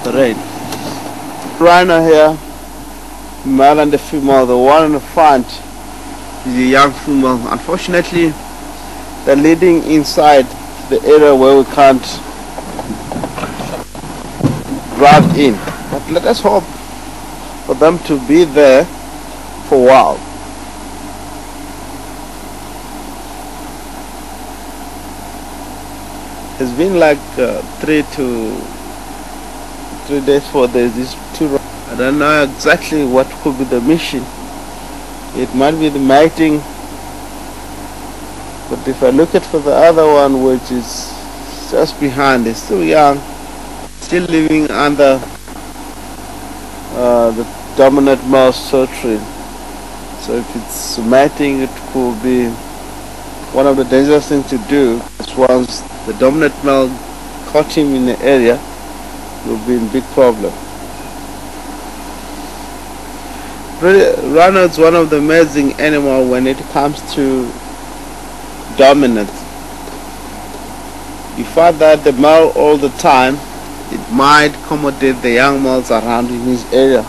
the rain. Rhino here, male and the female. The one in the front is the young female. Unfortunately, they're leading inside the area where we can't drive in. But let us hope for them to be there for a while. It's been like 3 days for these two. I don't know exactly what could be the mission. It might be the mating, but if I look at for the other one, which is just behind, it's still young, still living under the dominant male's territory. So if it's mating, it could be one of the dangerous things to do. Is once the dominant male caught him in the area, will be in big problem. Really, rhino is one of the amazing animals when it comes to dominance. You find that the male all the time, it might accommodate the young males around in his area.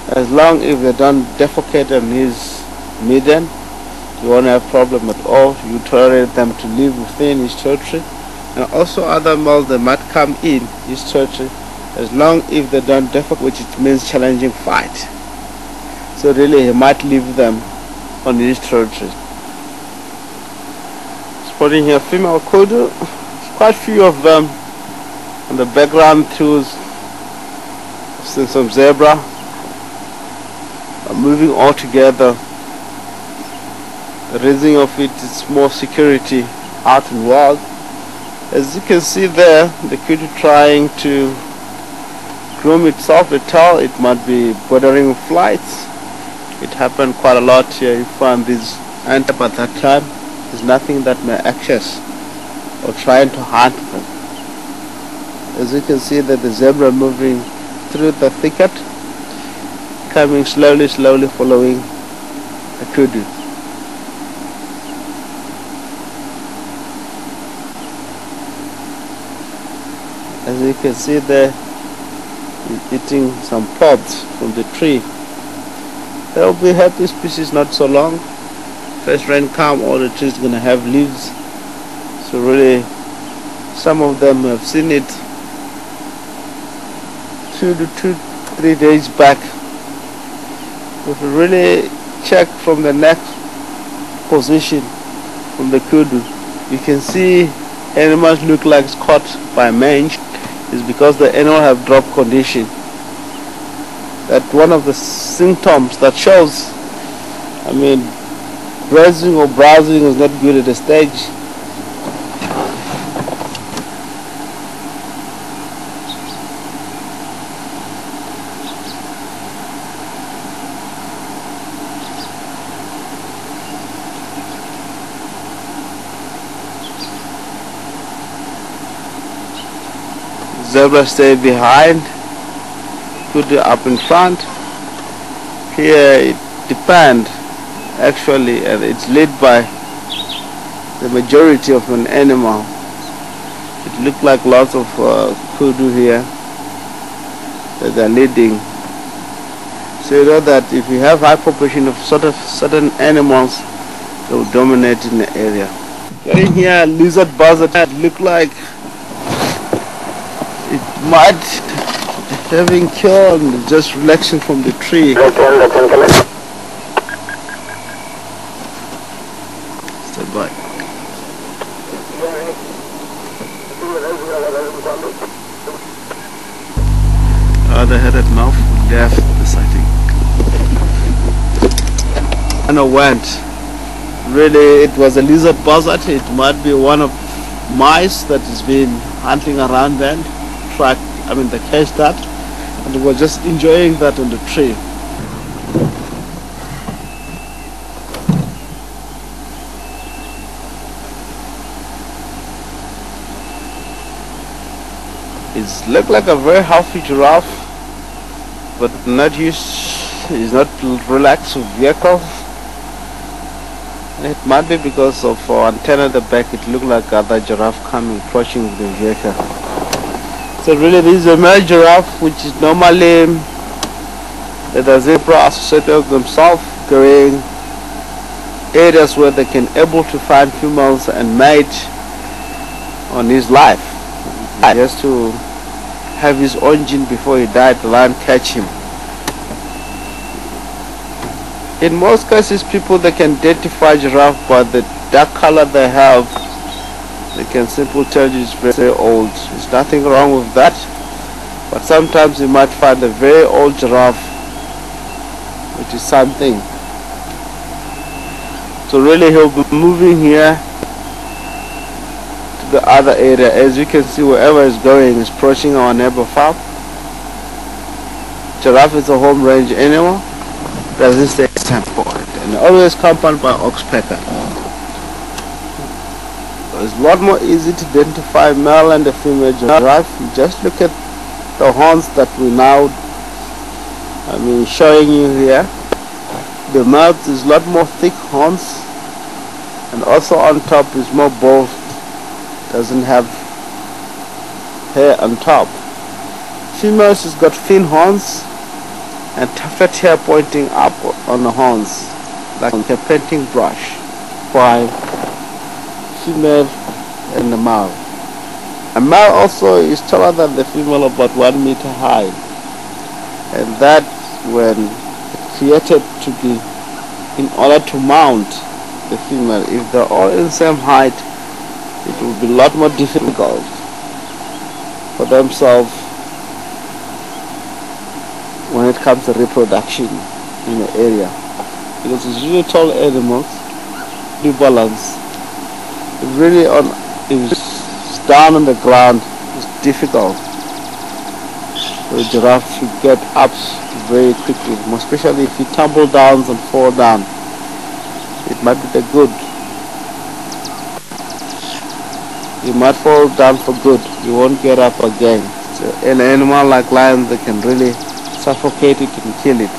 As long as they don't defecate on his midden, you won't have problem at all. You tolerate them to live within his territory. And also other males that might come in his territory, as long as they don't defecate, which it means challenging fight. So really he might leave them on his territory. Spotting here female kudu, quite few of them. On the background too, see some zebra are moving all together. The reason of it is more security out in wild. As you can see there, the kudu trying to groom itself. The tail, it might be bordering flights. It happened quite a lot here. You find these ants at that time. There's nothing that may access or trying to hunt them. As you can see that the zebra moving through the thicket, coming slowly following the kudu. As you can see there, he's eating some pods from the tree. There will be happy species not so long. First rain come, all the trees gonna have leaves. So really, some of them have seen it 2 to 3 days back. If you really check from the neck position from the kudu, you can see animals look like it's caught by mange. Is because the animal have drop condition. That one of the symptoms that shows, I mean, grazing or browsing is not good at the stage. Zebra stay behind, kudu up in front. Here it depends actually, and it's led by the majority of an animal. It looks like lots of kudu here that they're leading. So you know that if you have high population of certain animals, they will dominate in the area. In here, lizard buzzard, it look like it might having killed and just relaxing from the tree. Stand by. They had that mouth deaf, the sighting. And I went. Really, it was a lizard buzzard. It might be one of mice that has been hunting around then. They catch that, and they were just enjoying that on the tree. It looked like a very healthy giraffe, but not used. Is not relaxed with vehicles. It might be because of antenna at the back. It looked like other giraffe coming, approaching the vehicle. So really this is a male giraffe, which is normally the zebra associated themselves carrying areas where they can able to find females and mate on his life, just to have his own gene before he died. The lion catch him. In most cases, people, they can identify giraffe by the dark color they have. They can simply tell you it's very old. There's nothing wrong with that, but sometimes you might find a very old giraffe, which is something. So really he'll be moving here to the other area. As you can see, wherever he's going is approaching our neighbor farm. Giraffe is a home range animal, doesn't stay at the same point, and always accompanied by oxpecker. So it's a lot more easy to identify male and the female giraffe. You just look at the horns that we now showing you here. The mouth is a lot more thick horns, and also on top is more bald, doesn't have hair on top. Females has got thin horns and tufted hair pointing up on the horns like a painting brush, while female and the male. A male also is taller than the female, about 1 meter high, and that when created to be in order to mount the female. If they're all in the same height, it will be a lot more difficult for themselves when it comes to reproduction in the area, because it's really tall animals. The balance really is down on the ground. It's difficult for the giraffe to get up very quickly, especially if you tumble down and fall down. It might be the good. You might fall down for good. You won't get up again. So an animal like lions, they can really suffocate it and kill it.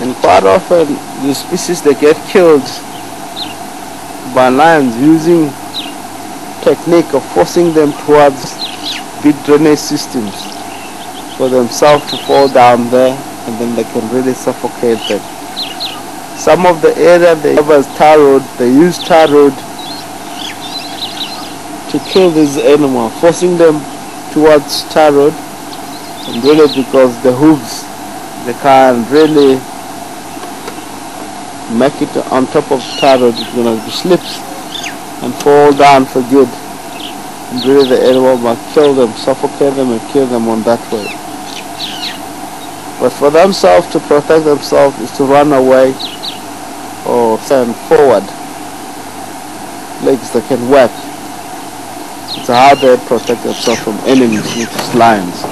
And quite often the species, they get killed by lions using technique of forcing them towards big drainage systems for themselves to fall down there, and then they can really suffocate them. Some of the area they have as tar road, they use tar road to kill these animals, forcing them towards tar road, and really because the hooves, they can't really make it on top of tar road. It's going to slips and fall down for good, and really the animal might kill them, suffocate them and kill them on that way. But for themselves to protect themselves is to run away or stand forward. Legs that can work. It's how they protect themselves from enemies, which is lions.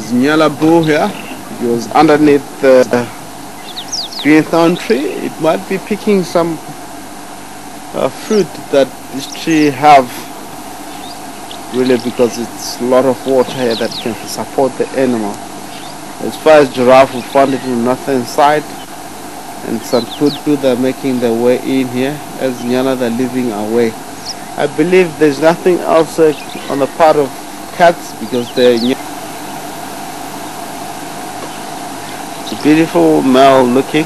Nyala bull here. He was underneath the green thorn tree. It might be picking some fruit that this tree have, really, because it's a lot of water here that can support the animal. As far as giraffe, we found it with nothing inside, and some kudu, they're making their way in here. As nyala, they're living away. I believe there's nothing else on the part of cats, because they're beautiful, male looking.